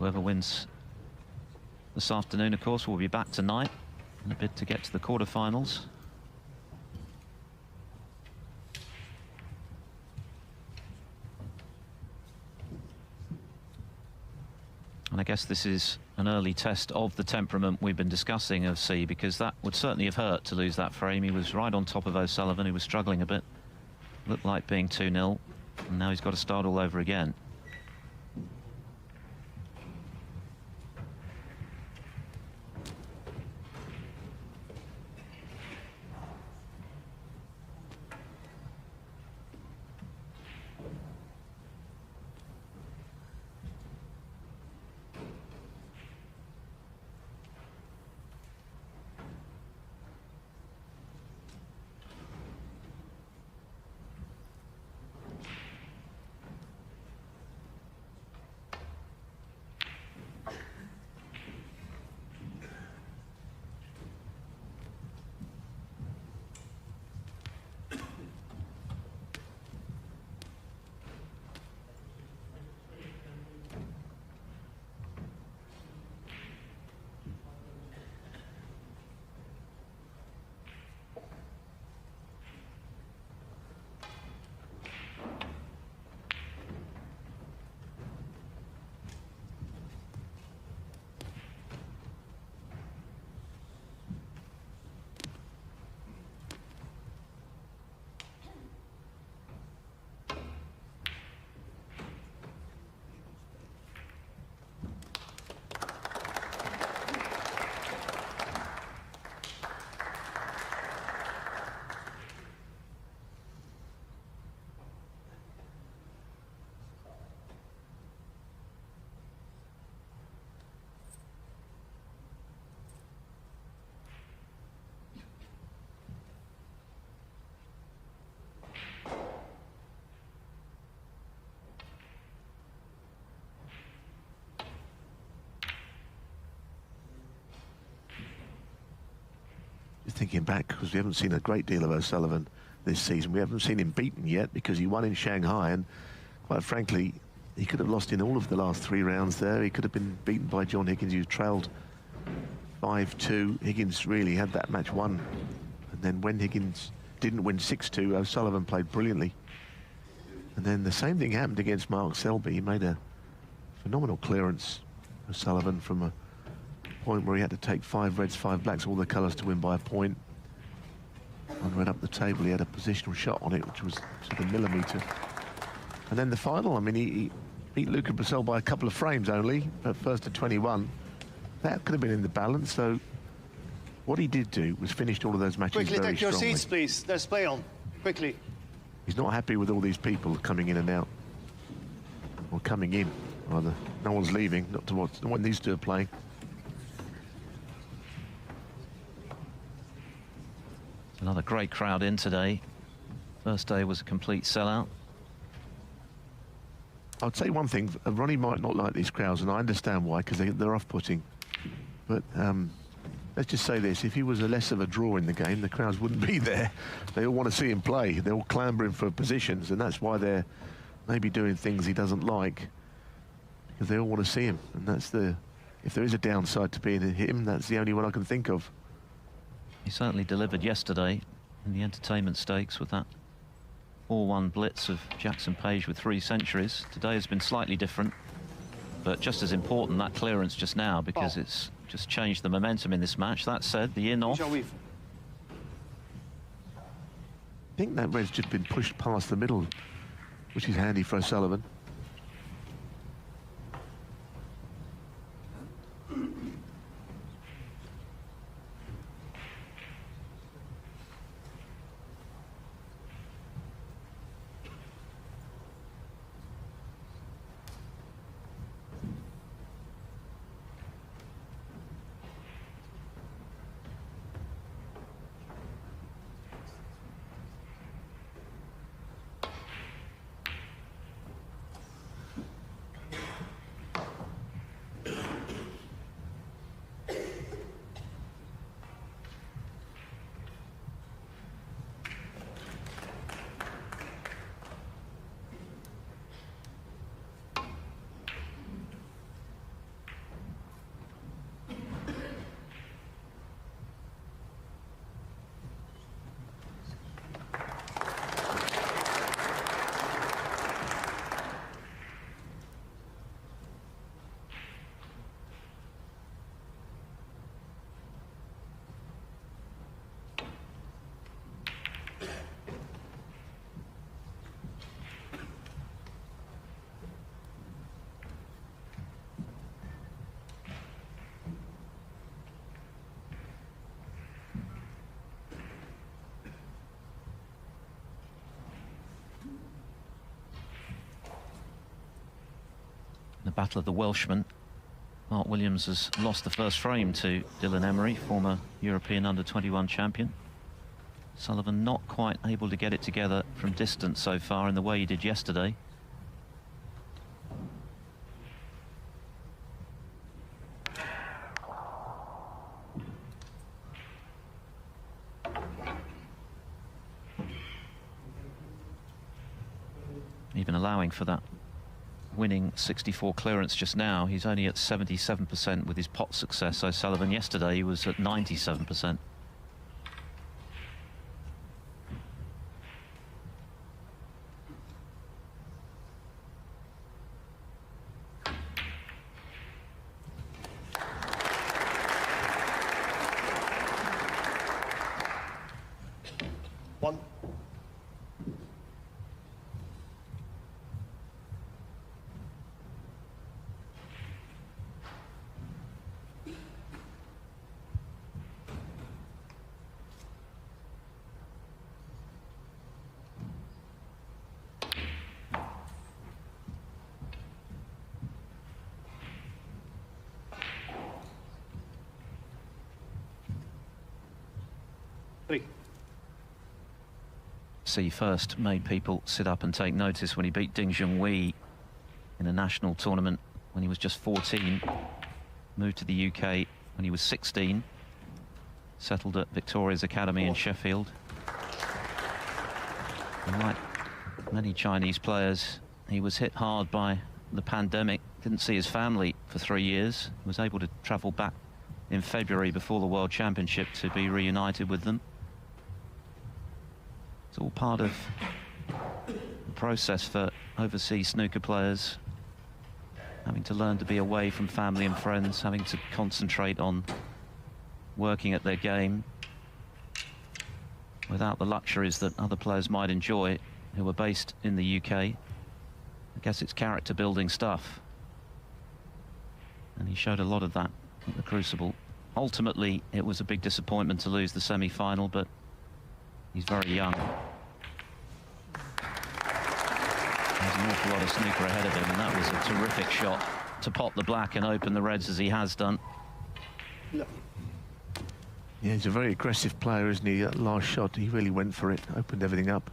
Whoever wins this afternoon, of course, will be back tonight in a bid to get to the quarterfinals. And I guess this is an early test of the temperament we've been discussing of C, because that would certainly have hurt to lose that frame. He was right on top of O'Sullivan, who was struggling a bit. Looked like being 2-0, and now he's got to start all over again. Thinking back, because we haven't seen a great deal of O'Sullivan this season. We haven't seen him beaten yet because he won in Shanghai, and quite frankly, he could have lost in all of the last 3 rounds there. He could have been beaten by John Higgins, who trailed 5-2. Higgins really had that match won. And then when Higgins didn't win 6-2, O'Sullivan played brilliantly. And then the same thing happened against Mark Selby. He made a phenomenal clearance, O'Sullivan, from a point where he had to take 5 reds, 5 blacks, all the colours to win by a point. 1 red up the table, he had a positional shot on it, which was to the millimetre. And then the final, I mean, he beat Luca Brissell by a couple of frames only, at first to 21. That could have been in the balance, so what he did do was finished all of those matches Quickly very take your strongly. seats, please. There's play on. Quickly. He's not happy with all these people coming in and out. Or coming in, rather. No one's leaving, not to watch. No one needs to play. Another great crowd in today. First day was a complete sellout. I'd say one thing, Ronnie might not like these crowds, and I understand why, because they're off-putting. But let's just say this, if he was less of a draw in the game, the crowds wouldn't be there. They all want to see him play. They're all clambering for positions, and that's why they're maybe doing things he doesn't like, because they all want to see him. And that's the, if there is a downside to being him, that's the only one I can think of. He certainly delivered yesterday in the entertainment stakes with that 4-1 blitz of Jackson Page with 3 centuries. Today has been slightly different, but just as important, that clearance just now, because it's just changed the momentum in this match. That said, the in-off. I think that red's just been pushed past the middle, which is handy for O'Sullivan. battle of the Welshmen. Mark Williams has lost the first frame to Dylan Emery, former European under-21 champion. Sullivan not quite able to get it together from distance so far in the way he did yesterday. Even allowing for that winning 64 clearance just now, he's only at 77% with his pot success. O'Sullivan yesterday he was at 97%. One. Three. See first made people sit up and take notice when he beat Ding Junhui in a national tournament when he was just 14. Moved to the UK when he was 16. Settled at Victoria's Academy in Sheffield. And like many Chinese players, he was hit hard by the pandemic. Didn't see his family for 3 years. Was able to travel back in February before the World Championship to be reunited with them. It's all part of the process for overseas snooker players, having to learn to be away from family and friends, having to concentrate on working at their game without the luxuries that other players might enjoy who are based in the UK. I guess it's character building stuff. And he showed a lot of that at the Crucible. Ultimately, it was a big disappointment to lose the semi-final, but he's very young. There's an awful lot of snooker ahead of him, and that was a terrific shot to pot the black and open the reds as he has done. No. Yeah, he's a very aggressive player, isn't he? That last shot, he really went for it, opened everything up.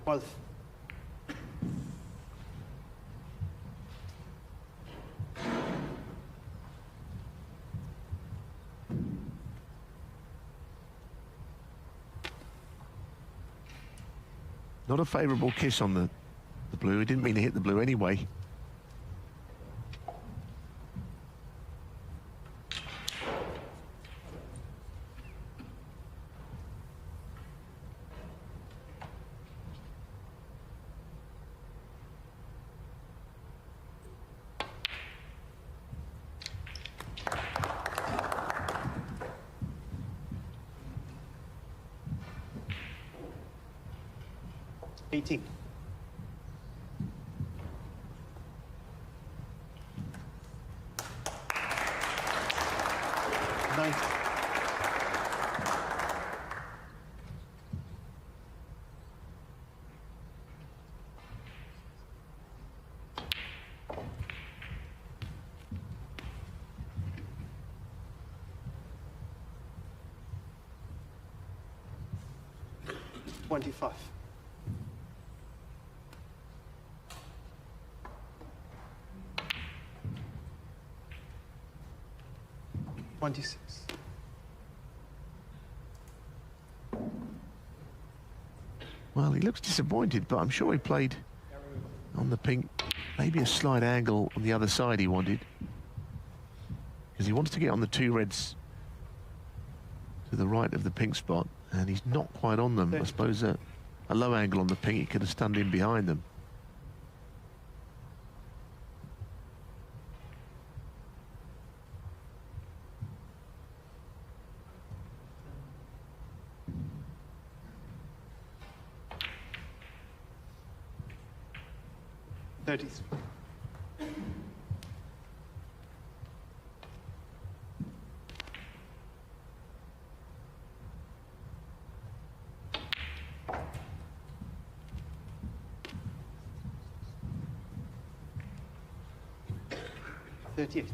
Well. Not a favourable kiss on the blue. He didn't mean to hit the blue anyway. $18. $9. $25. 26. Well, he looks disappointed, but I'm sure he played on the pink. Maybe a slight angle on the other side he wanted. Because he wants to get on the two reds to the right of the pink spot, and he's not quite on them. I suppose a low angle on the pink, he could have stunned in behind them. $30. 38.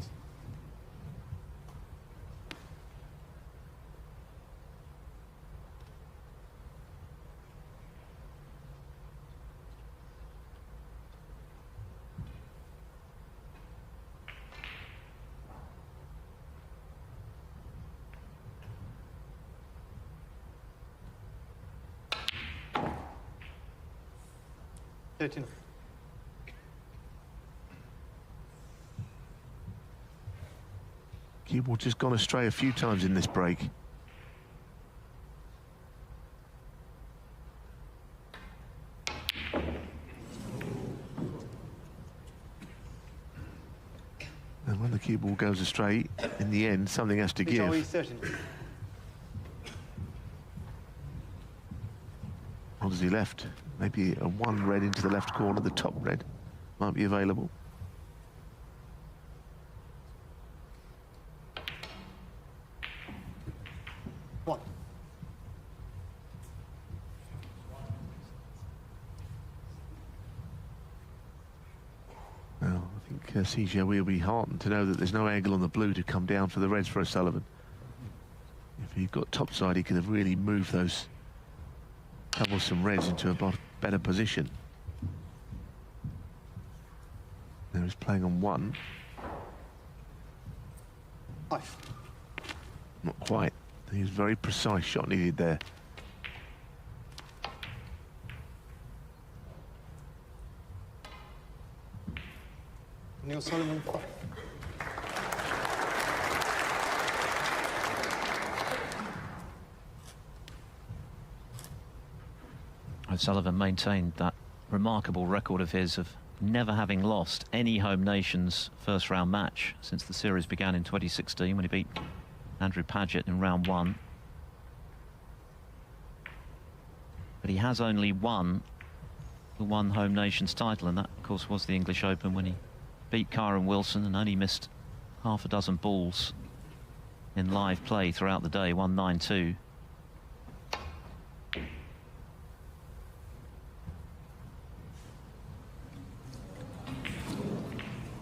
Cue ball just gone astray a few times in this break. And when the cue ball goes astray, in the end, something has to Jiahui, give. 13. What has he left? Maybe a one red into the left corner, the top red might be available. One. Well, I think Jiahui will be heartened to know that there's no angle on the blue to come down for the reds for O'Sullivan. If he'd got topside, he could have really moved those troublesome reds into a better position. There he's playing on one. 5. Not quite. He was very precise shot needed there. Neil Sullivan, 5. O'Sullivan maintained that remarkable record of his of never having lost any home nations first round match since the series began in 2016 when he beat Andrew Paget in round 1. But he has only won the one home nations title, and that of course was the English Open when he beat Kyron Wilson and only missed half a dozen balls in live play throughout the day, 1-9-2.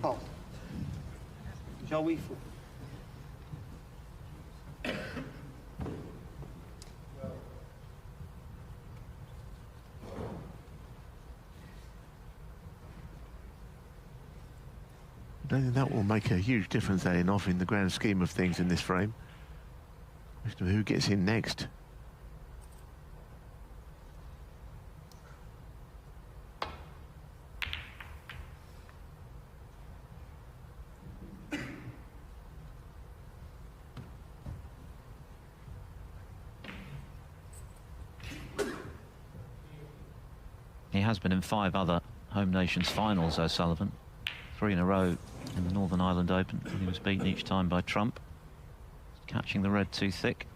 Oh. Jiahui, 4. I don't think that will make a huge difference, that enough in the grand scheme of things in this frame. Question of who gets in next. He has been in 5 other home nations finals, O'Sullivan. 3 in a row in the Northern Ireland Open, and he was beaten each time by Trump. Catching the red too thick.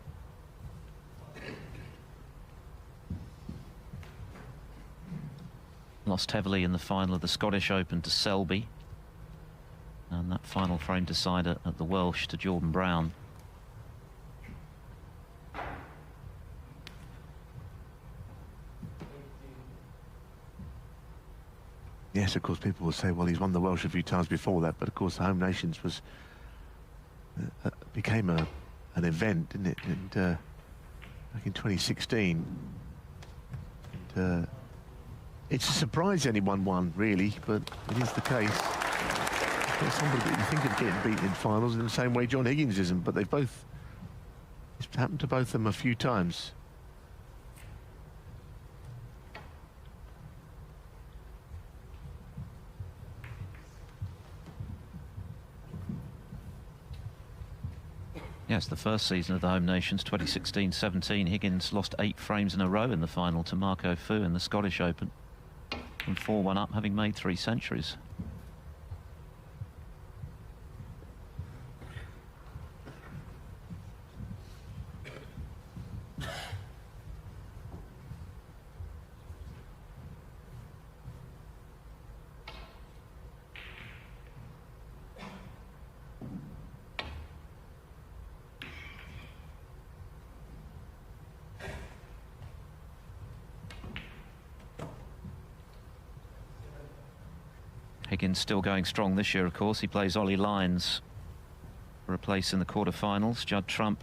Lost heavily in the final of the Scottish Open to Selby. And that final frame decider at the Welsh to Jordan Brown. Yes, of course, people will say, well, he's won the Welsh a few times before that, but of course the home nations was became an event, didn't it? And back in 2016, and, it's a surprise anyone won, really, but it is the case. There's somebody that you think of getting beaten in finals in the same way John Higgins isn't, but they've both, it's happened to both of them a few times. Yes, the first season of the home nations, 2016-17, Higgins lost 8 frames in a row in the final to Marco Fu in the Scottish Open. From 4-1 up, having made 3 centuries. Higgins still going strong this year, of course. He plays Ollie Lyons for a place in the quarterfinals. Judd Trump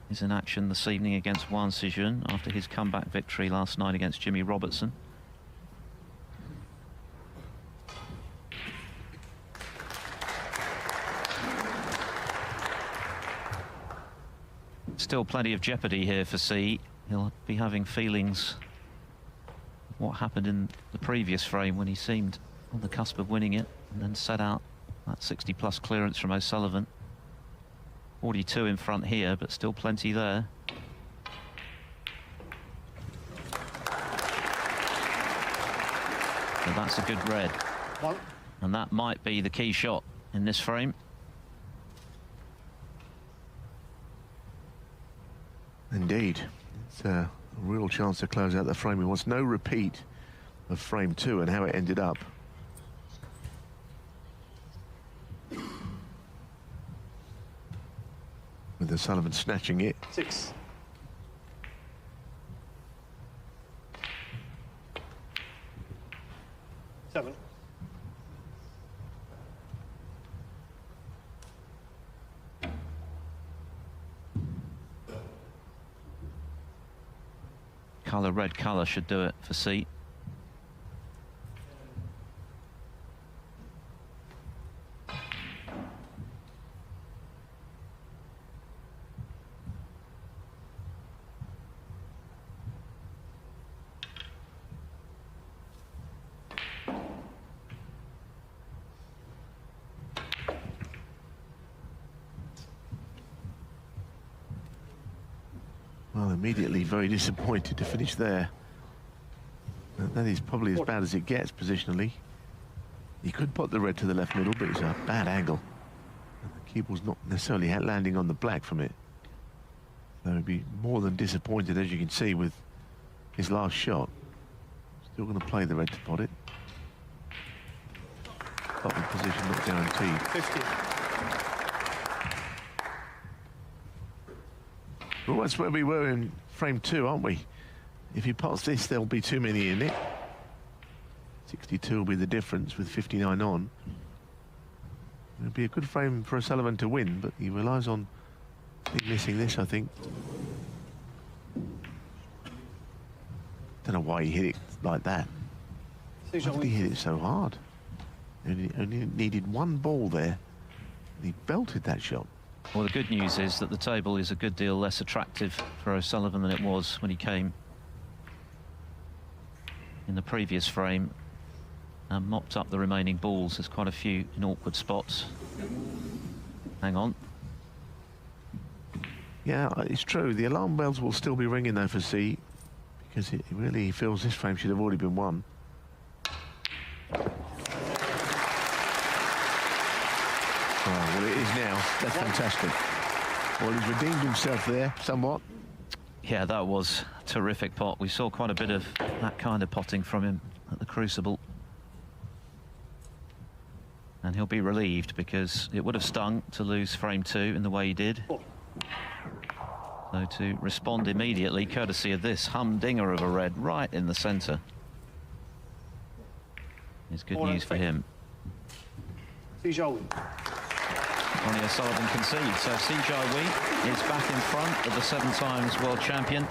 is in action this evening against Wan Sijun after his comeback victory last night against Jimmy Robertson. Still plenty of jeopardy here for C. He'll be having feelings of what happened in the previous frame when he seemed on the cusp of winning it and then set out that 60-plus clearance from O'Sullivan. 42 in front here, but still plenty there. So that's a good red. One. And that might be the key shot in this frame. Indeed. It's a real chance to close out the frame. He wants no repeat of frame 2 and how it ended up. With O'Sullivan snatching it. 6. Seven. Colour, red colour should do it for C. Well, immediately very disappointed to finish there. That is probably as bad as it gets positionally. He could put the red to the left middle, but it's a bad angle. And the cue ball's not necessarily landing on the black from it. So he'd be more than disappointed, as you can see, with his last shot. Still going to play the red to pot it. Bottom position not guaranteed. 50. Well, that's where we were in frame 2, aren't we? If he pots this, there'll be too many in it. 62 will be the difference with 59 on. It'll be a good frame for O'Sullivan to win, but he relies on missing this, I think. Don't know why he hit it like that. Why did he hit it so hard? Only needed one ball there, and he belted that shot. Well, the good news is that the table is a good deal less attractive for O'Sullivan than it was when he came in the previous frame and mopped up the remaining balls. There's quite a few in awkward spots. Hang on. Yeah, it's true. The alarm bells will still be ringing, though, for C, because it really feels this frame should have already been won. Oh, well, it is now. That's fantastic. Well, he's redeemed himself there somewhat. Yeah, that was a terrific pot. We saw quite a bit of that kind of potting from him at the Crucible. And he'll be relieved because it would have stung to lose frame 2 in the way he did. So to respond immediately, courtesy of this humdinger of a red right in the centre, is good news for him. Jiahui. Ronnie O'Sullivan concedes. So Jiahui is back in front of the 7-times world champion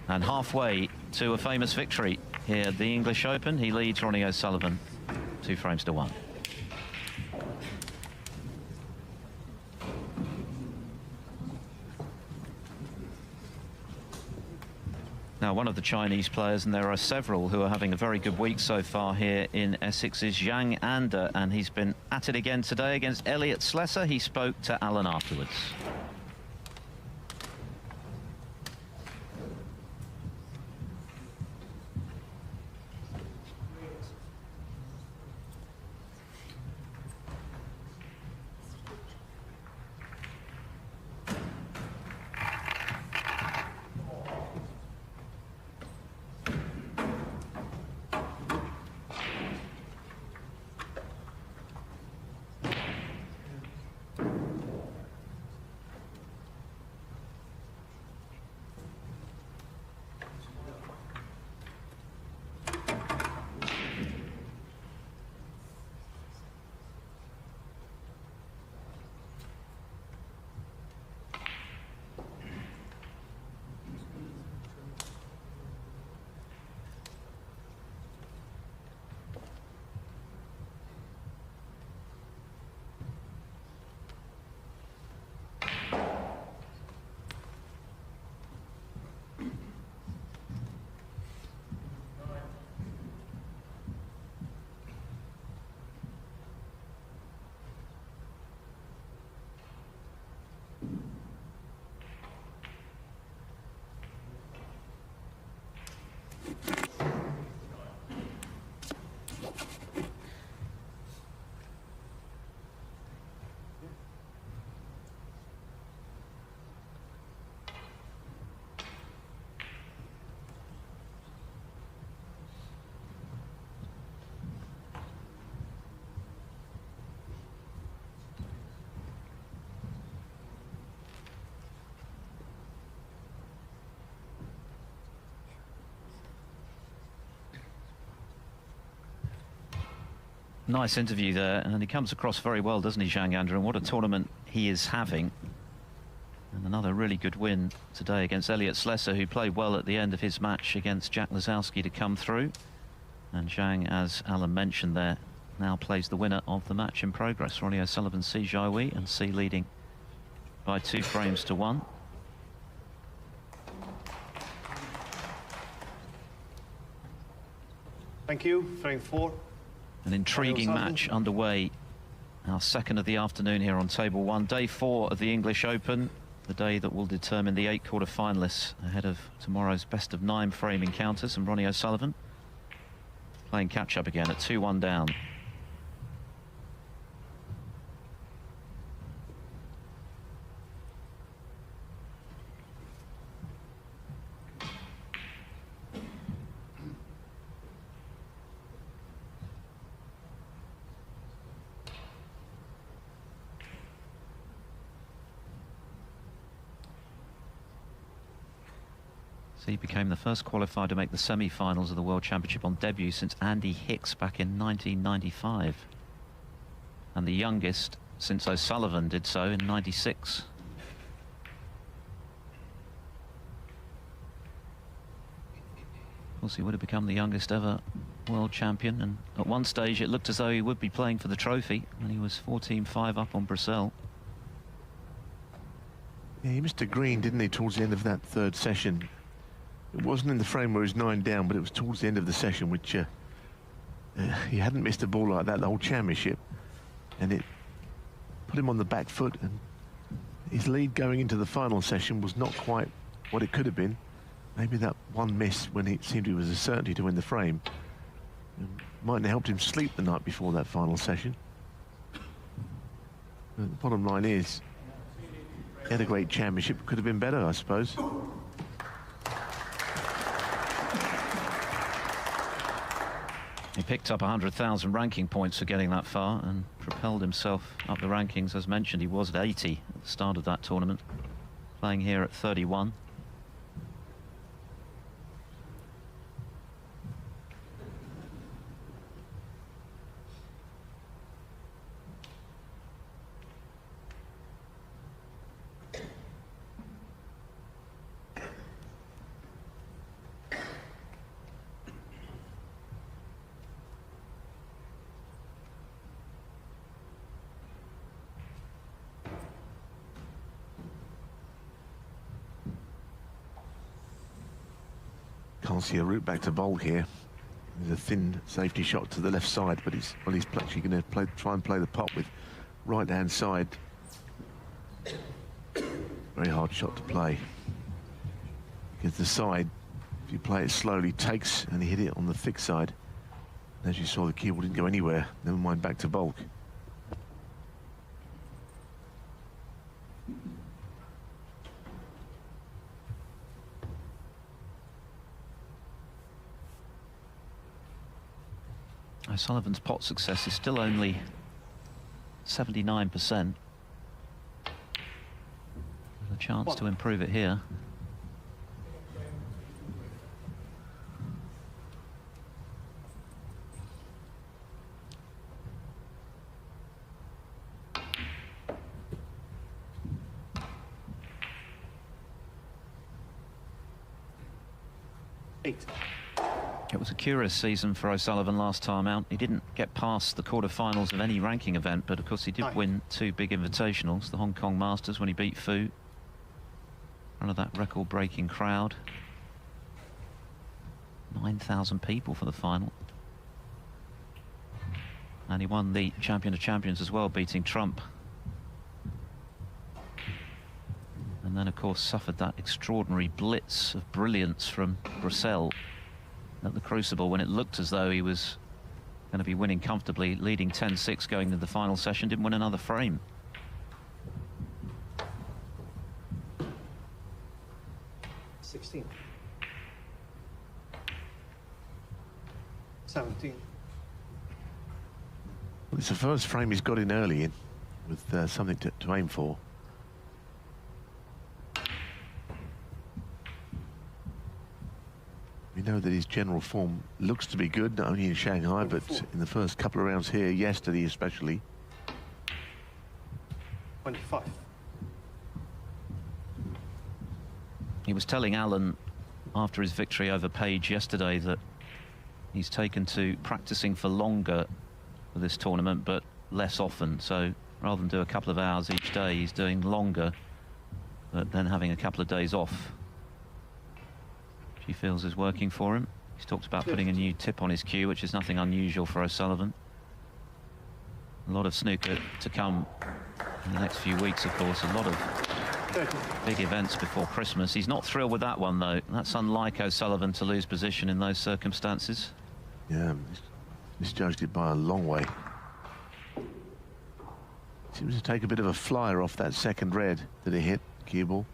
and halfway to a famous victory here at the English Open. He leads Ronnie O'Sullivan 2 frames to 1. Now, one of the Chinese players, and there are several who are having a very good week so far here in Essex, is Zhang Anda, and he's been at it again today against Elliot Slesser. He spoke to Alan afterwards. Nice interview there, and he comes across very well, doesn't he, Zhang Anda? And what a tournament he is having. And another really good win today against Elliot Slesser, who played well at the end of his match against Jack Lazowski to come through. And Zhang, as Alan mentioned there, now plays the winner of the match in progress. Ronnie O'Sullivan, C Jiahui, and C leading by 2 frames to 1. Thank you. Frame 4. An intriguing match underway. Our second of the afternoon here on table 1. Day 4 of the English Open. The day that will determine the 8 quarter-finalists ahead of tomorrow's best of 9 frame encounters. And Ronnie O'Sullivan playing catch-up again at 2-1 down. So he became the first qualifier to make the semi-finals of the World Championship on debut since Andy Hicks back in 1995. And the youngest since O'Sullivan did so in 96. Of course, he would have become the youngest ever world champion, and at one stage it looked as though he would be playing for the trophy when he was 14-5 up on Brazil. Yeah, he missed a green, didn't he, towards the end of that 3rd session. It wasn't in the frame where he was 9 down, but it was towards the end of the session, which he hadn't missed a ball like that the whole championship. And it put him on the back foot, and his lead going into the final session was not quite what it could have been. Maybe that one miss when it seemed it was a certainty to win the frame mightn't have helped him sleep the night before that final session. But the bottom line is, he had a great championship. Could have been better, I suppose. He picked up 100,000 ranking points for getting that far and propelled himself up the rankings. As mentioned, he was at 80 at the start of that tournament, playing here at 31. Can't see a route back to bowl here. There's a thin safety shot to the left side, but he's actually going to try and play the pot with right-hand side. Very hard shot to play. Because the side, if you play it slowly, takes, and he hit it on the thick side. And as you saw, the cue ball didn't go anywhere. Never mind back to bulk. O'Sullivan's pot success is still only 79%. There's a chance to improve it here. It was a curious season for O'Sullivan last time out. He didn't get past the quarterfinals of any ranking event, but of course he did win 2 big invitationals, the Hong Kong Masters when he beat Fu, in front of that record-breaking crowd. 9,000 people for the final. And he won the Champion of Champions as well, beating Trump. And then, of course, suffered that extraordinary blitz of brilliance from Brussels at the Crucible when it looked as though he was going to be winning comfortably, leading 10-6 going into the final session. Didn't win another frame. $16. 17. Well, it's the first frame he's got in early in, with something to aim for. We know that his general form looks to be good, not only in Shanghai, but in the first couple of rounds here, yesterday especially. 25. He was telling Alan after his victory over Page yesterday that he's taken to practicing for longer for this tournament, but less often. So rather than do a couple of hours each day, he's doing longer, but then having a couple of days off. He feels is working for him. He's talked about putting a new tip on his cue, which is nothing unusual for O'Sullivan. A lot of snooker to come in the next few weeks, of course. A lot of 30. big events before Christmas. He's not thrilled with that one, though. That's unlike O'Sullivan to lose position in those circumstances. Yeah, misjudged it by a long way. Seems to take a bit of a flyer off that second red that he hit, cue ball.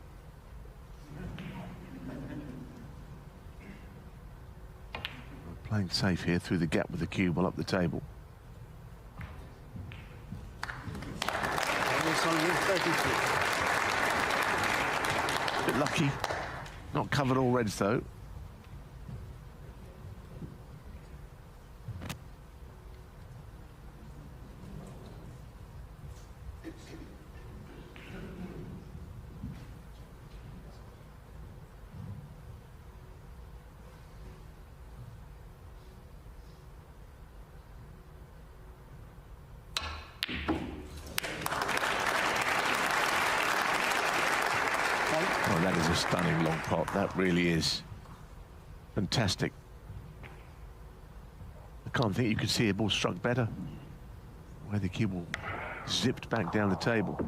Playing safe here through the gap with the cue ball up the table. Bit lucky. Not covered all reds though. Oh, that is a stunning long pot. That really is fantastic. I can't think you could see a ball struck better. Where the cue ball zipped back down the table.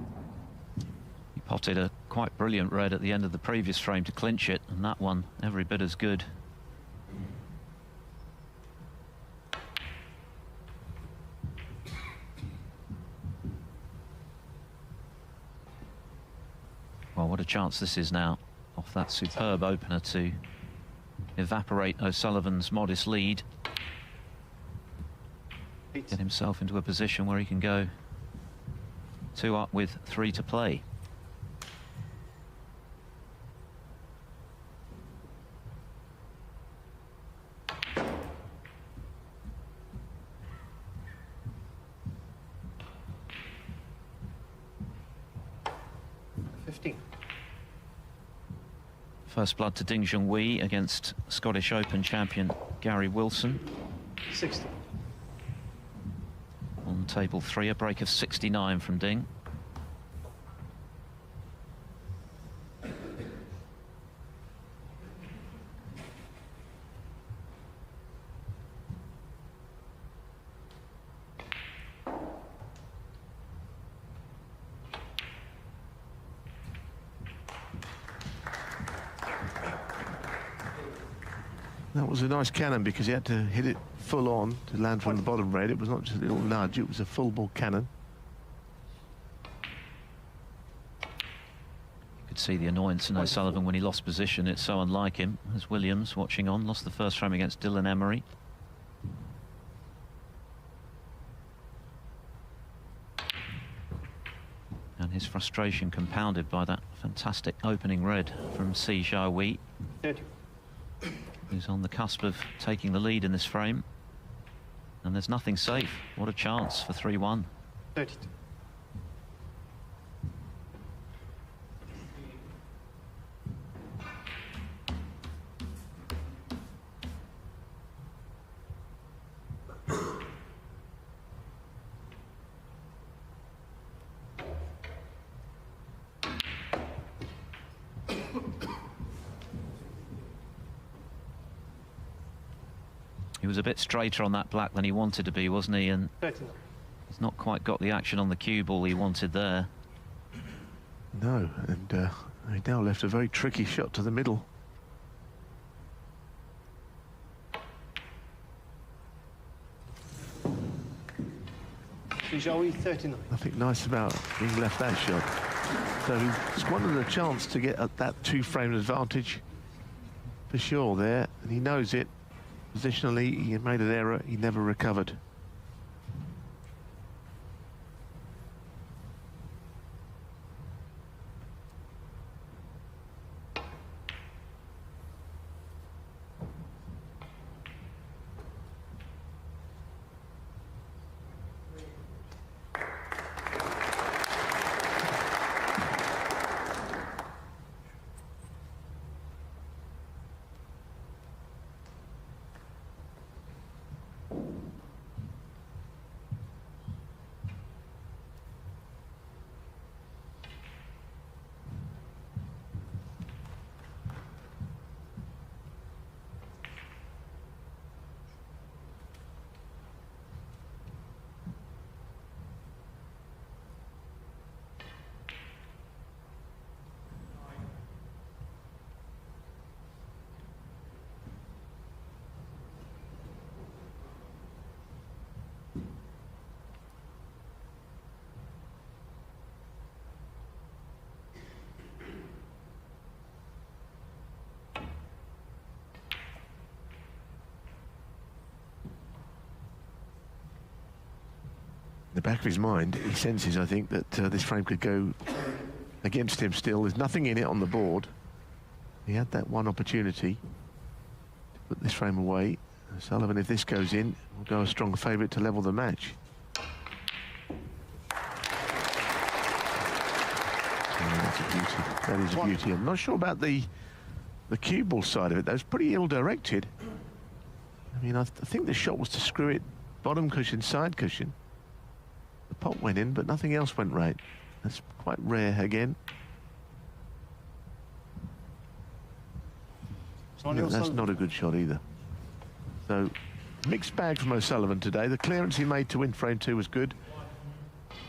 He potted a quite brilliant red at the end of the previous frame to clinch it, and that one every bit as good. Well, what a chance this is now off that superb opener to evaporate O'Sullivan's modest lead. Get himself into a position where he can go 2 up with 3 to play. First blood to Ding Junhui against Scottish Open champion Gary Wilson. 60. On table 3, a break of 69 from Ding. That was a nice cannon because he had to hit it full on to land from the bottom red. It was not just a little nudge, it was a full ball cannon. You could see the annoyance in O'Sullivan when he lost position. It's so unlike him. As Williams watching on, lost the first frame against Dylan Emery. And his frustration compounded by that fantastic opening red from Jiahui, who's on the cusp of taking the lead in this frame. And there's nothing safe. What a chance for 3-1. 32. He was a bit straighter on that black than he wanted to be, wasn't he? And 39. he's not quite got the action on the cue ball he wanted there. No, and he now left a very tricky shot to the middle. Jiahui 39. Nothing nice about being left that shot. So he squandered a chance to get that 2-frame advantage for sure there, and he knows it. Positionally, he made an error, he never recovered. the back of his mind, he senses, I think, that this frame could go against him still. There's nothing in it on the board. He had that one opportunity to put this frame away. Sullivan, if this goes in, will go a strong favourite to level the match. That's a beauty. That is a beauty. I'm not sure about the cue ball side of it. That was pretty ill-directed. I mean, I think the shot was to screw it bottom cushion, side cushion. The pot went in, but nothing else went right. That's quite rare again. No, that's not a good shot either. So, mixed bag from O'Sullivan today. The clearance he made to win frame 2 was good.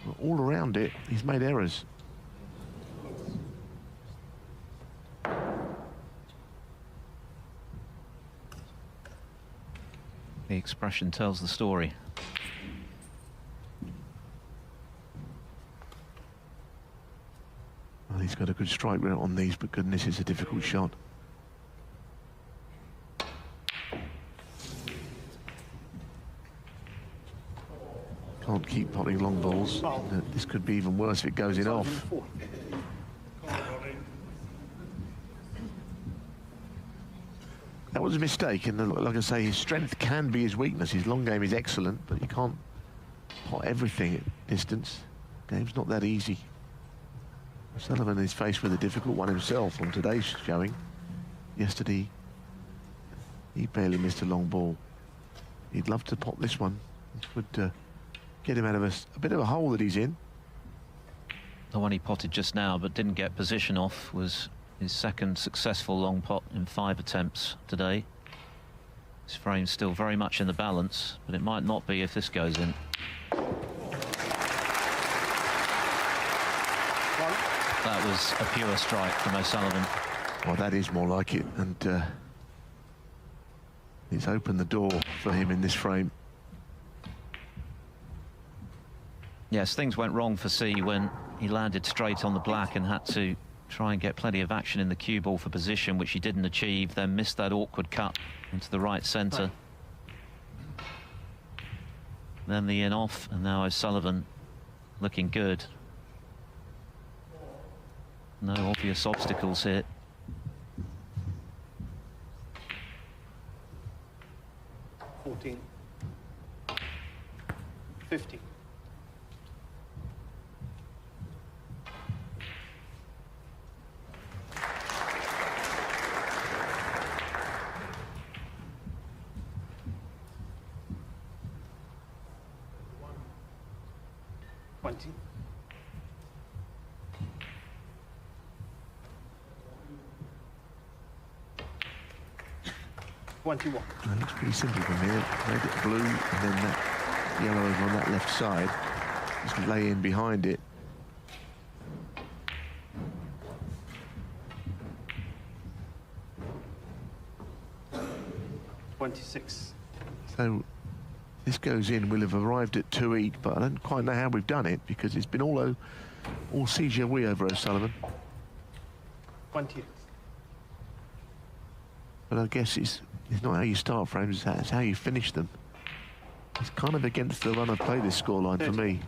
But all around it, he's made errors. The expression tells the story. Well, he's got a good strike rate on these, but goodness, it's a difficult shot. Can't keep potting long balls. This could be even worse if it goes in off. That was a mistake, and like I say, his strength can be his weakness. His long game is excellent, but you can't pot everything at distance. Game's not that easy. Sullivan is faced with a difficult one himself on today's showing. Yesterday, he barely missed a long ball. He'd love to pot this one. It would get him out of a bit of a hole that he's in. The one he potted just now but didn't get position off was his second successful long pot in 5 attempts today. His frame's still very much in the balance, but it might not be if this goes in. That was a pure strike from O'Sullivan. Well, that is more like it, and it's opened the door for him in this frame. Yes, things went wrong for C when he landed straight on the black and had to try and get plenty of action in the cue ball for position, which he didn't achieve, then missed that awkward cut into the right centre. Then the in off, and now O'Sullivan looking good. No obvious obstacles here. $14. $50. $20. $21. It looks pretty simple from here. Made it blue, and then that yellow over on that left side. Just lay in behind it. $26. So this goes in, we'll have arrived at 2-8, but I don't quite know how we've done it because it's been all Jiahui over O'Sullivan. 28. But I guess it's not how you start frames, it's how you finish them. It's kind of against the run of play, this scoreline for me.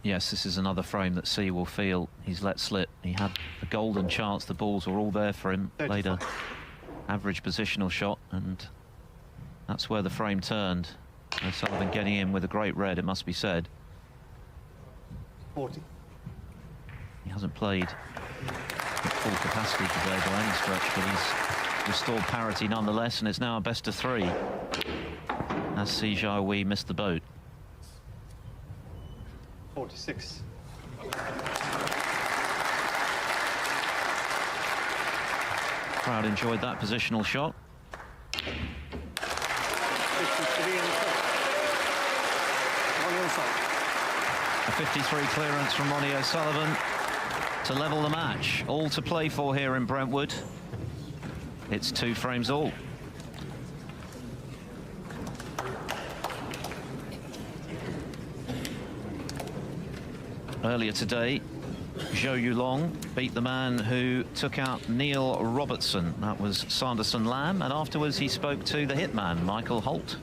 Yes, this is another frame that C will feel he's let slip. He had a golden chance, the balls were all there for him. 35. Played a average positional shot, and that's where the frame turned. O'Sullivan getting in with a great red, it must be said. 40. He hasn't played at full capacity today by any stretch, but he's restored parity nonetheless, and it's now a best of 3 as Jiahui missed the boat. 46. Crowd enjoyed that positional shot. 53 in the top. Ronnie inside. A 53 clearance from Ronnie O'Sullivan to level the match. All to play for here in Brentwood. It's 2 frames all. Earlier today, Zhou Yulong beat the man who took out Neil Robertson. That was Sanderson Lam, and afterwards he spoke to the hitman, Michael Holt.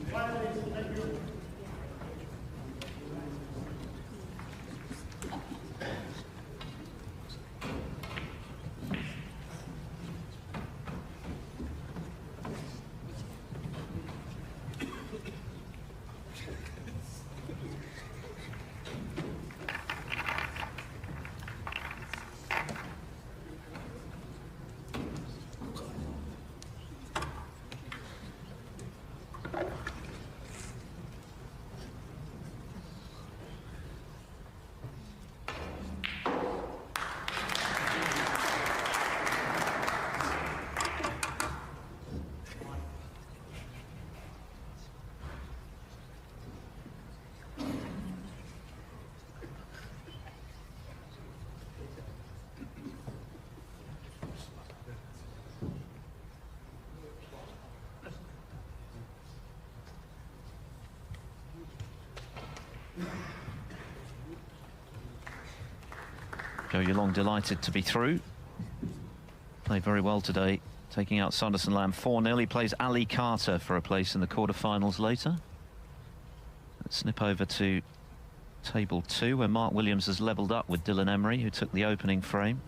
Zhou Yulong delighted to be through. Played very well today, taking out Sanderson Lam 4-0. He plays Ali Carter for a place in the quarterfinals later. Let's snip over to table 2, where Mark Williams has levelled up with Dylan Emery, who took the opening frame.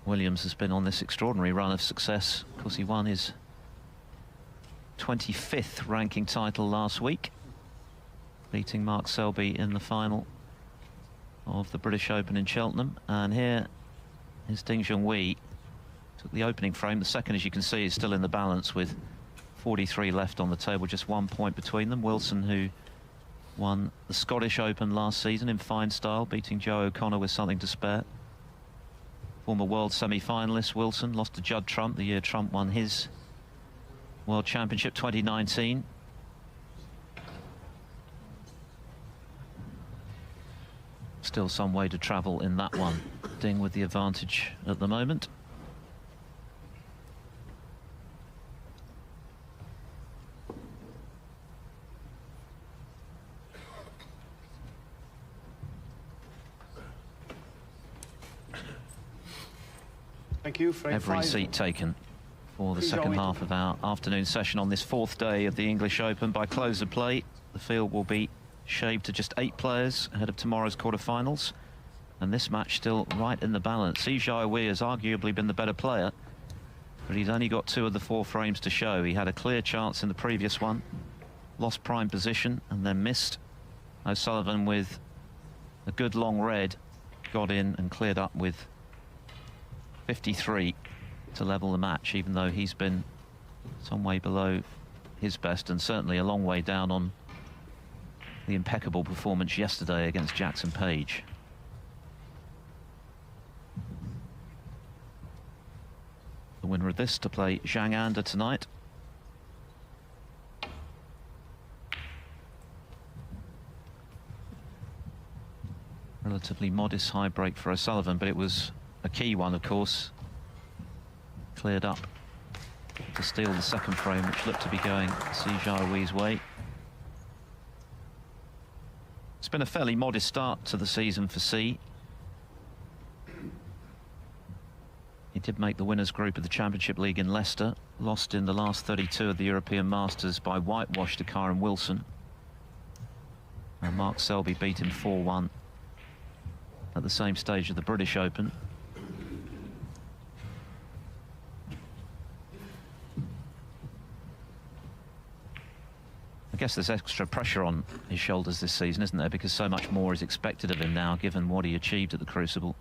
Williams has been on this extraordinary run of success. Of course, he won his 25th ranking title last week, beating Mark Selby in the final of the British Open in Cheltenham. And here is Ding Junhui. Took the opening frame. The second, as you can see, is still in the balance with 43 left on the table, just 1 point between them. Wilson, who won the Scottish Open last season in fine style, beating Joe O'Connor with something to spare. Former world semi-finalist Wilson, lost to Judd Trump the year Trump won his World Championship 2019. Still some way to travel in that one. Ding with the advantage at the moment. Thank you. Frame Every 5. seat taken for the second half of our afternoon session on this 4th day of the English Open. By close of play, the field will be shaved to just 8 players ahead of tomorrow's quarterfinals, and this match still right in the balance. Jiahui has arguably been the better player, but he's only got 2 of the 4 frames to show. He had a clear chance in the previous one, lost prime position and then missed. O'Sullivan with a good long red got in and cleared up with 53 to level the match, even though he's been some way below his best and certainly a long way down on the impeccable performance yesterday against Jackson Page. The winner of this to play Zhang Anda tonight. Relatively modest high break for O'Sullivan, but it was a key one, of course. Cleared up to steal the second frame, which looked to be going Jiahui's way. It's been a fairly modest start to the season for C. He did make the winners' group of the Championship League in Leicester, lost in the last 32 of the European Masters by whitewash to Kyron Wilson. And Mark Selby beat him 4-1 at the same stage of the British Open. I guess there's extra pressure on his shoulders this season, isn't there? Because so much more is expected of him now, given what he achieved at the Crucible.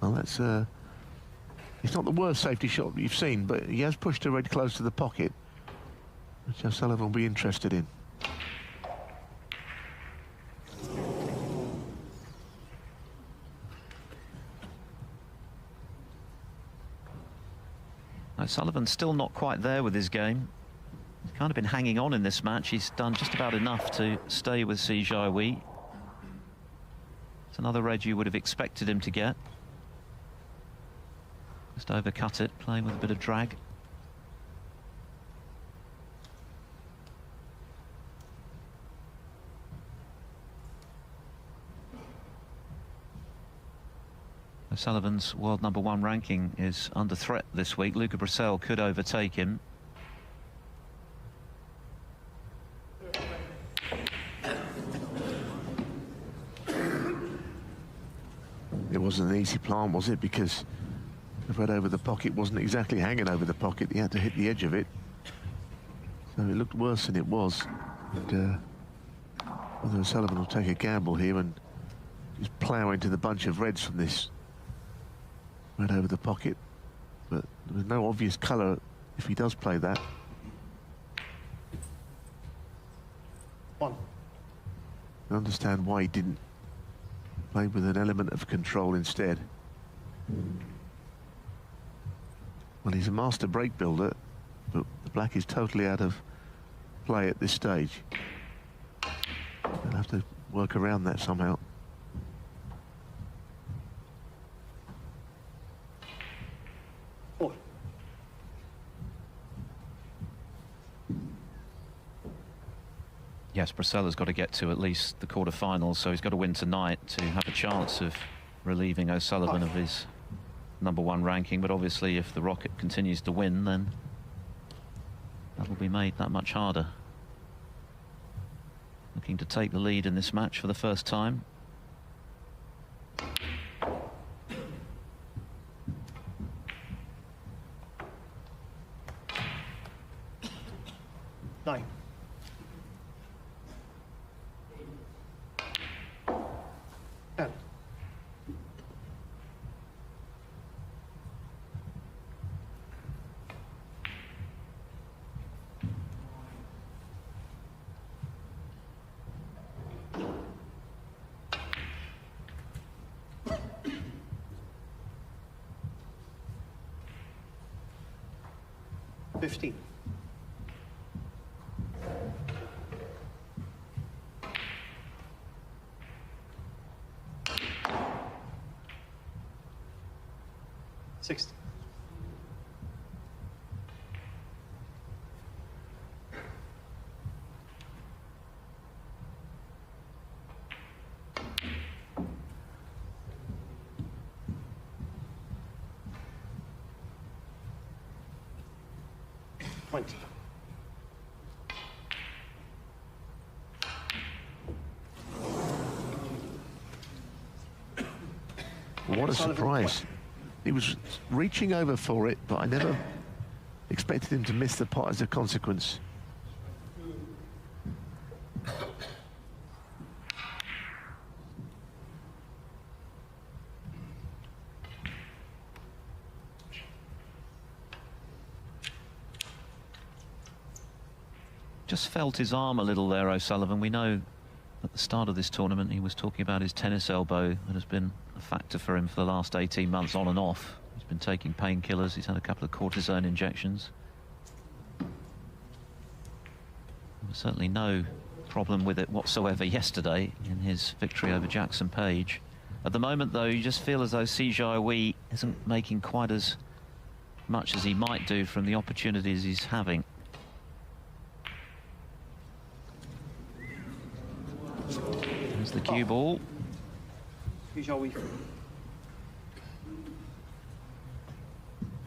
Well, that's it's not the worst safety shot you've seen, but he has pushed a red close to the pocket, which O'Sullivan will be interested in. O'Sullivan's still not quite there with his game. He's kind of been hanging on in this match. He's done just about enough to stay with Jiahui. It's another red you would have expected him to get. Just overcut it, playing with a bit of drag. O'Sullivan's world #1 ranking is under threat this week. Luca Brissell could overtake him. It wasn't an easy plant, was it? Because the red over the pocket wasn't exactly hanging over the pocket. He had to hit the edge of it. So it looked worse than it was. And, whether O'Sullivan will take a gamble here and just plough into the bunch of reds from this red over the pocket. But there was no obvious colour if he does play that. One. I understand why he didn't play with an element of control instead. Well, he's a master break builder, but the black is totally out of play at this stage. They'll have to work around that somehow. Four. Yes, Brisella's got to get to at least the quarterfinals, so he's got to win tonight to have a chance of relieving O'Sullivan of his #1 ranking. But obviously, if the Rocket continues to win, then that will be made that much harder. Looking to take the lead in this match for the first time. Nine. Ten. $15. $60. $20. What a surprise. He was reaching over for it, but I never expected him to miss the pot as a consequence. Just felt his arm a little there, O'Sullivan. We know at the start of this tournament he was talking about his tennis elbow. It has been a factor for him for the last 18 months on and off. He's been taking painkillers. He's had a couple of cortisone injections. There was certainly no problem with it whatsoever yesterday in his victory over Jackson Page. At the moment, though, you just feel as though Jiahui isn't making quite as much as he might do from the opportunities he's having. There's the cue ball. Jiahui.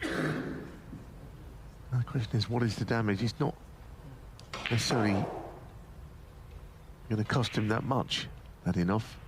The question is, what is the damage? It's not necessarily going to cost him that much. That enough.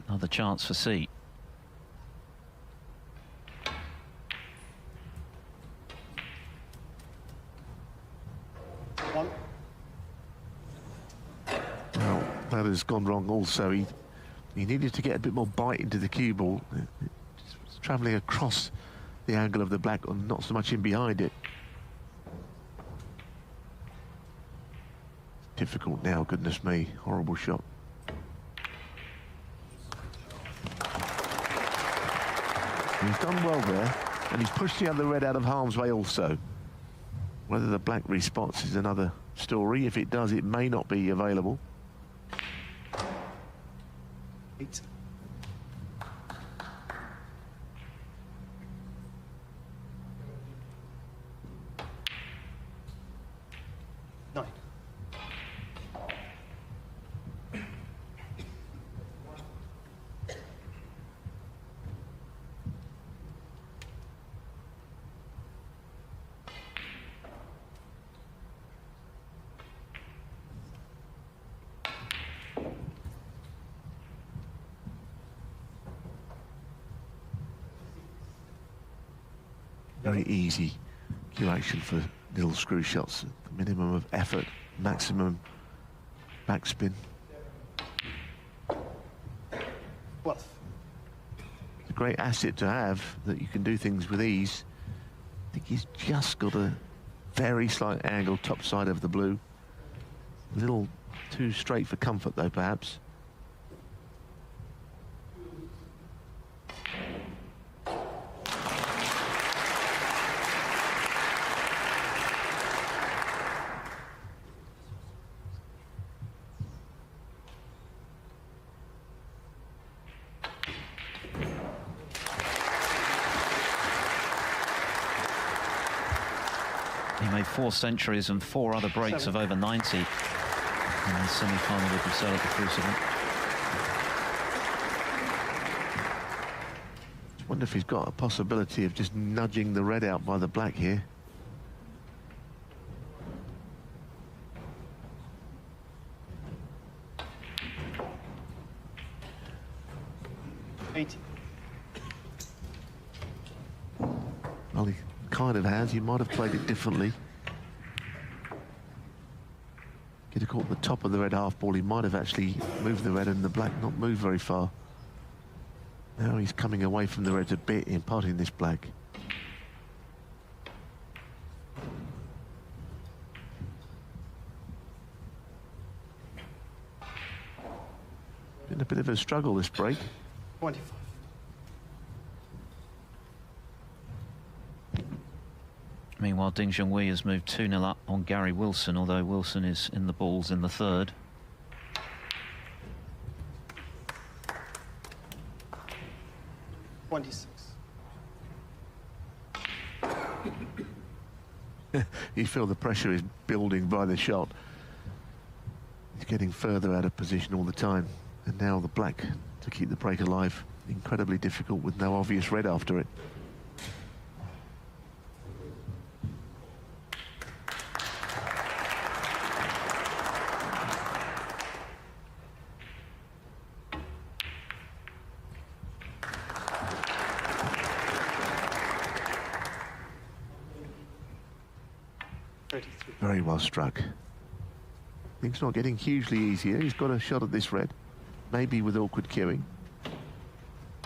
Another chance for seat. One. Well, that has gone wrong also. He needed to get a bit more bite into the cue ball. It's travelling across the angle of the black and not so much in behind it. Difficult now, goodness me. Horrible shot. He's done well there, and he's pushed the other red out of harm's way also. Whether the black respots is another story. If it does, it may not be available. 8. 9. Very easy cue action for little screw shots. The minimum of effort, maximum backspin. 12. It's a great asset to have, that you can do things with ease. I think he's just got a very slight angle top side of the blue. A little too straight for comfort though, perhaps. He made 4 centuries and 4 other breaks 7. of over 90 in the semi-final with Brazil at the Crucible. I wonder if he's got a possibility of just nudging the red out by the black here. Well, he kind of has. He might have played it differently. Could have caught the top of the red half ball. He might have actually moved the red and the black not moved very far. Now he's coming away from the reds a bit, imparting this black. Been a bit of a struggle this break. 25. Meanwhile, Ding Junhui has moved 2-0 up on Gary Wilson, although Wilson is in the balls in the third. You feel the pressure is building by the shot. He's getting further out of position all the time. And now the black to keep the break alive. Incredibly difficult with no obvious red after it. Very well struck. Things not getting hugely easier. He's got a shot at this red. maybe with awkward cueing.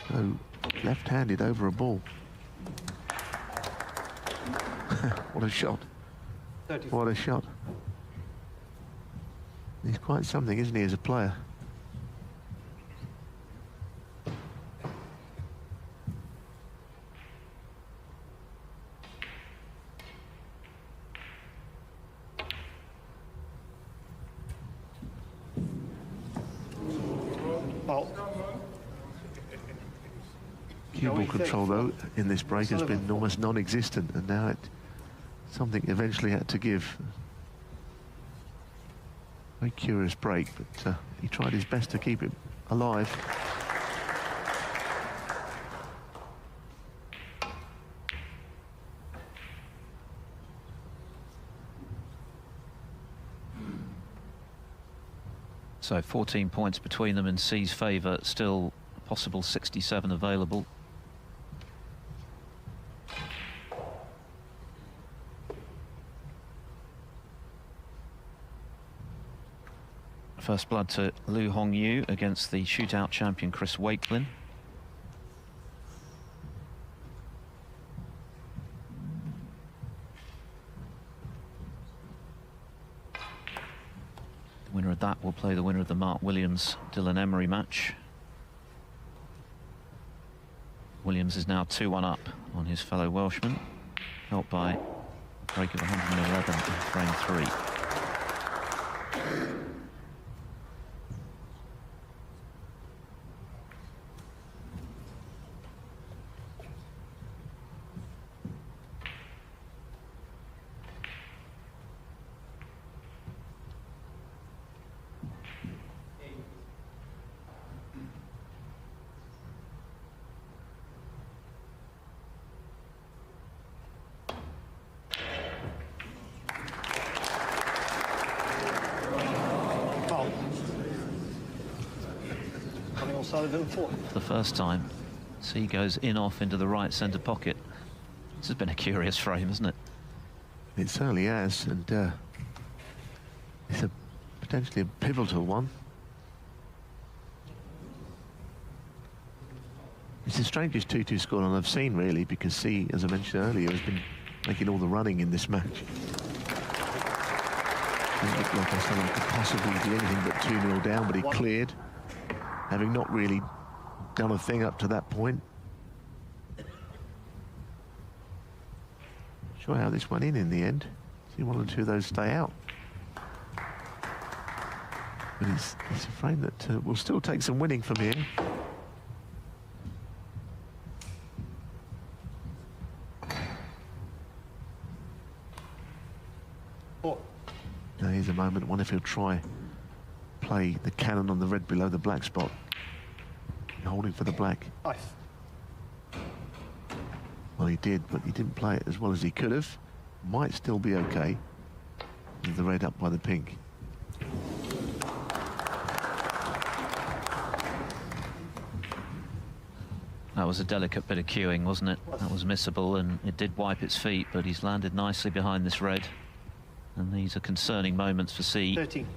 So, left-handed over a ball. What a shot. 34. What a shot. He's quite something, isn't he, as a player? Ball. Cue ball control, though, in this break has been almost non-existent, and now something eventually had to give. Very curious break, but he tried his best to keep it alive. So 14 points between them in C's favour, still a possible 67 available. First blood to Lu Hongyu against the shootout champion Chris Wakelin. The winner of that will play the winner of the Mark Williams-Dylan Emery match. Williams is now 2-1 up on his fellow Welshman, helped by a break of 111 in frame 3. Sullivan 4. For the first time, C goes in-off into the right centre pocket. This has been a curious frame, hasn't it? It certainly has, and it's potentially a pivotal one. It's the strangest 2-2 scoreline I've seen, really, because C, as I mentioned earlier, has been making all the running in this match. Didn't look like O'Sullivan could possibly do anything but 2-0 down, but he cleared, having not really done a thing up to that point. Not sure how this went in the end. See one or two of those stay out. But it's a frame that will still take some winning from here. Now here's a moment, I wonder if he'll try play the cannon on the red below the black spot. Holding for the black. 5. Well, he did, but he didn't play it as well as he could have. Might still be okay with the red up by the pink. That was a delicate bit of cueing, wasn't it? That was missable, and it did wipe its feet, but he's landed nicely behind this red. And these are concerning moments for C. 13.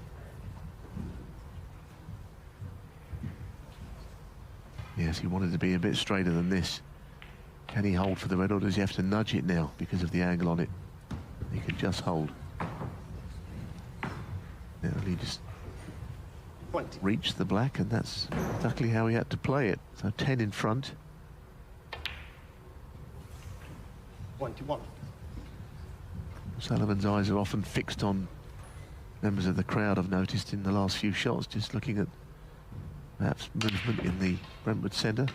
Yes, he wanted to be a bit straighter than this. Can he hold for the red, or does he have to nudge it now because of the angle on it? He can just hold. Now he just 20. reached the black, and that's exactly how he had to play it. So 10 in front. 21. Sullivan's eyes are often fixed on members of the crowd, I've noticed, in the last few shots, just looking at perhaps movement in the Brentwood centre.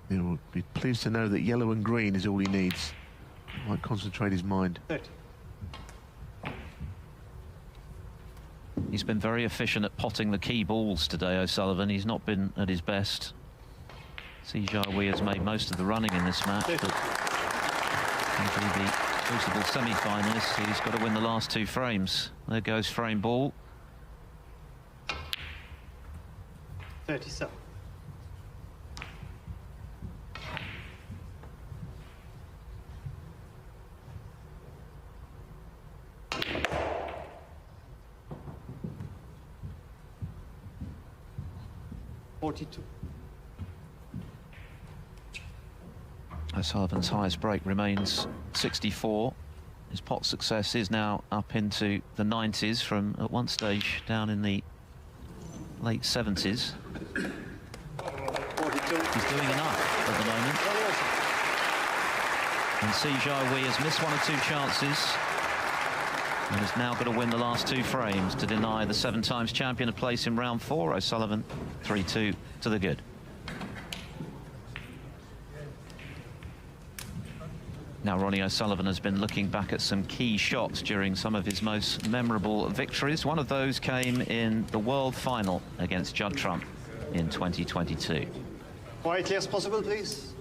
He'll be pleased to know that yellow and green is all he needs. He might concentrate his mind. 30. He's been very efficient at potting the key balls today, O'Sullivan. He's not been at his best. See, Jiahui has made most of the running in this match, but to be the Crucible semi-finalist, he's got to win the last 2 frames. There goes frame ball. 37. 42. O'Sullivan's highest break remains 64. His pot success is now up into the 90s from at one stage down in the late 70s. 42. He's doing enough at the moment. And Jiahui has missed one or two chances and has now got to win the last two frames to deny the 7 times champion a place in round 4. O'Sullivan 3-2 to the good. Now Ronnie O'Sullivan has been looking back at some key shots during some of his most memorable victories. One of those came in the World Final against Judd Trump in 2022. Quietly as possible, please.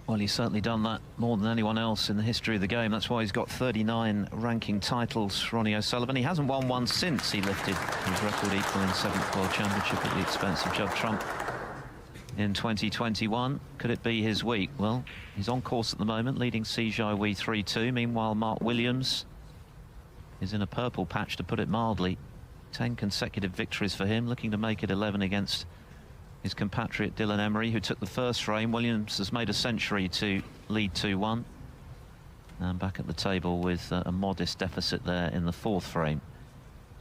Well, he's certainly done that more than anyone else in the history of the game. That's why he's got 39 ranking titles, Ronnie O'Sullivan. He hasn't won one since he lifted his record equal in 7th World Championship at the expense of Judd Trump in 2021. Could it be his week? Well, he's on course at the moment, leading Jiahui 3-2. Meanwhile, Mark Williams is in a purple patch, to put it mildly. 10 consecutive victories for him, looking to make it 11 against his compatriot Dylan Emery, who took the first frame. Williams has made a century to lead 2-1. And back at the table with a modest deficit there in the 4th frame.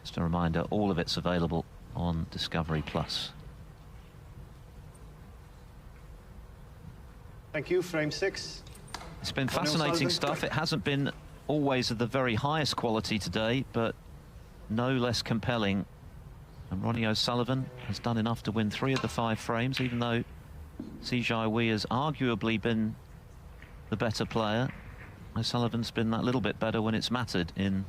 Just a reminder, all of it's available on Discovery Plus. Thank you. Frame 6. It's been fascinating stuff. It hasn't been always of the very highest quality today, but no less compelling. And Ronnie O'Sullivan has done enough to win 3 of the 5 frames, even though Jiahui has arguably been the better player. O'Sullivan's been that little bit better when it's mattered in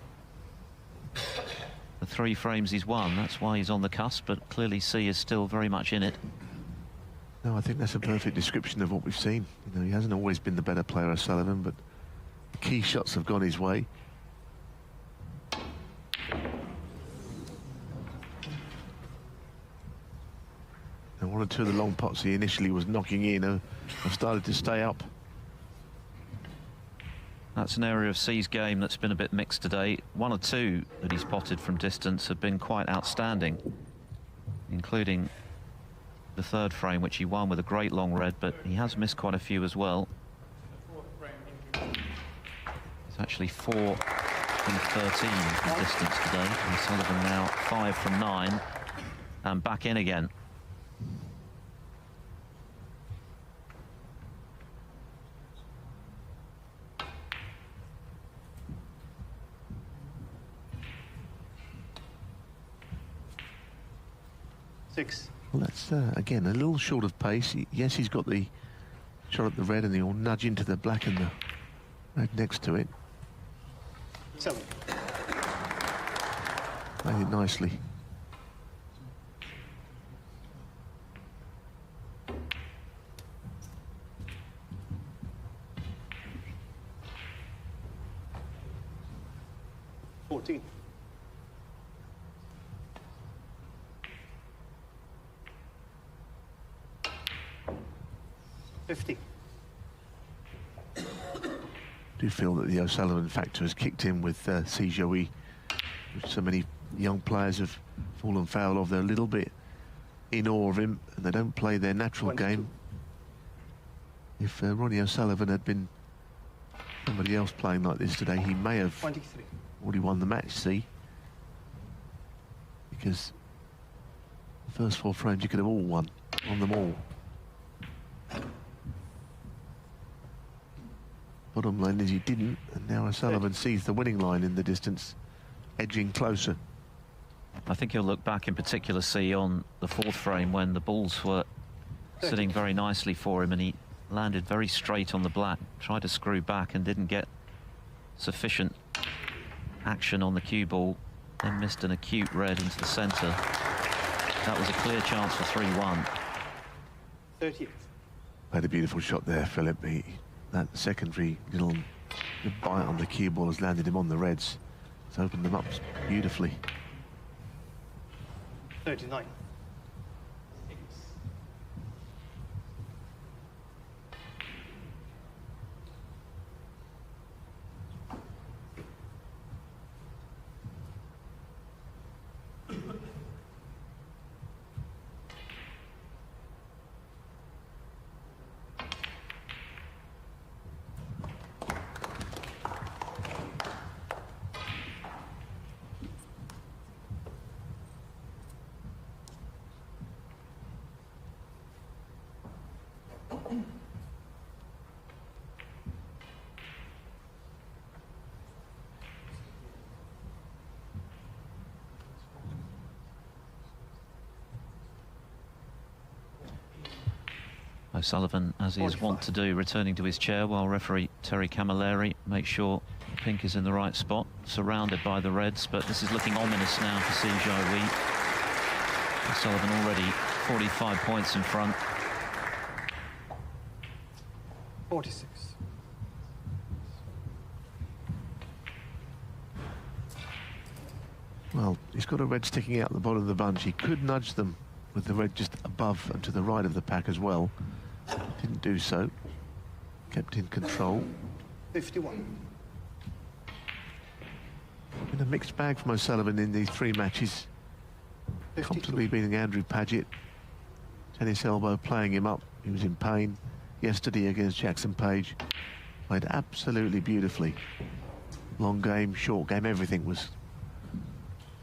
the 3 frames he's won. That's why he's on the cusp, but clearly C is still very much in it. No, I think that's a perfect description of what we've seen. You know, he hasn't always been the better player, O'Sullivan, but the key shots have gone his way. And 1 or 2 of the long pots he initially was knocking in have started to stay up. That's an area of C's game that's been a bit mixed today. 1 or 2 that he's potted from distance have been quite outstanding, including the 3rd frame, which he won with a great long red, but he has missed quite a few as well. It's actually 4 from 13 from distance today. And Sullivan now 5 from 9 and back in again. Well, that's, again, a little short of pace. Yes, he's got the shot at the red, and he'll nudge into the black and the red next to it. 7. Made it nicely. 14. $50. I do feel that the O'Sullivan factor has kicked in with Jiahui, which so many young players have fallen foul of. They're a little bit in awe of him, and they don't play their natural 22. game. If Ronnie O'Sullivan had been somebody else playing like this today, he may have 23. already won the match, see? Because the first 4 frames you could have all won on them all. Bottom line is he didn't, and now O'Sullivan sees the winning line in the distance, edging closer. I think he'll look back in particular, see, on the 4th frame when the balls were sitting very nicely for him and he landed very straight on the black, tried to screw back and didn't get sufficient action on the cue ball, then missed an acute red into the centre. That was a clear chance for 3-1. 38. Had a beautiful shot there, Philip. That secondary little bite on the cue ball has landed him on the reds. It's opened them up beautifully. 39. O'Sullivan, as he is wont to do, returning to his chair while referee Terry Camilleri makes sure pink is in the right spot, surrounded by the reds, but this is looking ominous now for Jiahui. O'Sullivan already 45 points in front. 46. Well, he's got a red sticking out the bottom of the bunch. He could nudge them with the red just above and to the right of the pack as well. Didn't do so. Kept in control. 51. Been a mixed bag from O'Sullivan in these 3 matches. 52. Comfortably beating Andrew Paget. Tennis elbow playing him up. He was in pain yesterday against Jackson Page. Played absolutely beautifully. Long game, short game, everything was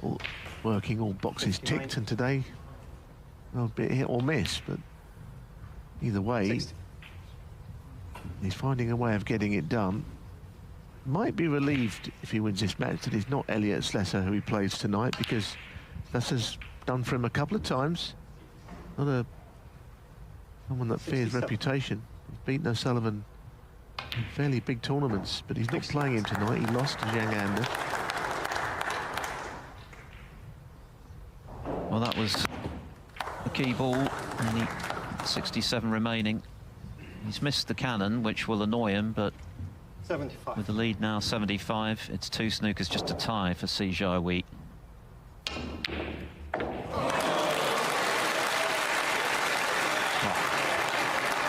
all working, all boxes 59. ticked. And today, well, a bit hit or miss, but either way, 60. he's finding a way of getting it done. Might be relieved if he wins this match that he's not Elliot Slesser, who he plays tonight, because Slesser's done for him a couple of times. Not someone that fears 67. reputation. He's beaten O'Sullivan in fairly big tournaments, but he's not playing him tonight. He lost to Zhang Anda. Well, that was the key ball, only 67 remaining. He's missed the cannon, which will annoy him, but 75. with the lead now 75, it's 2 snookers, just a tie for Jiahui.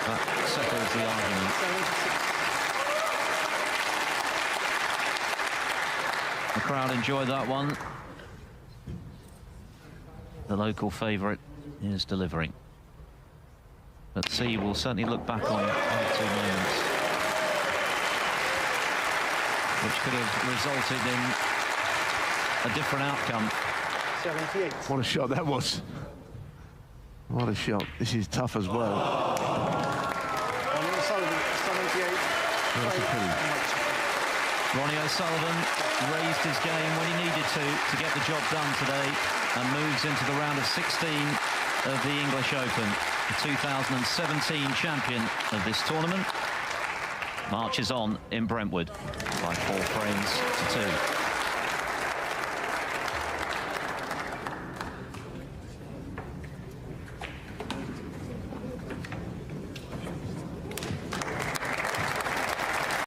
That settles the argument. 76. The crowd enjoyed that one. The local favourite is delivering. But C will certainly look back on the 2 moments, which could have resulted in a different outcome. 78. What a shot that was. What a shot. This is tough as well. Ronnie O'Sullivan, 78. That's a pity. Ronnie O'Sullivan raised his game when he needed to get the job done today and moves into the round of 16 of the English Open. The 2017 champion of this tournament marches on in Brentwood by 4 frames to 2.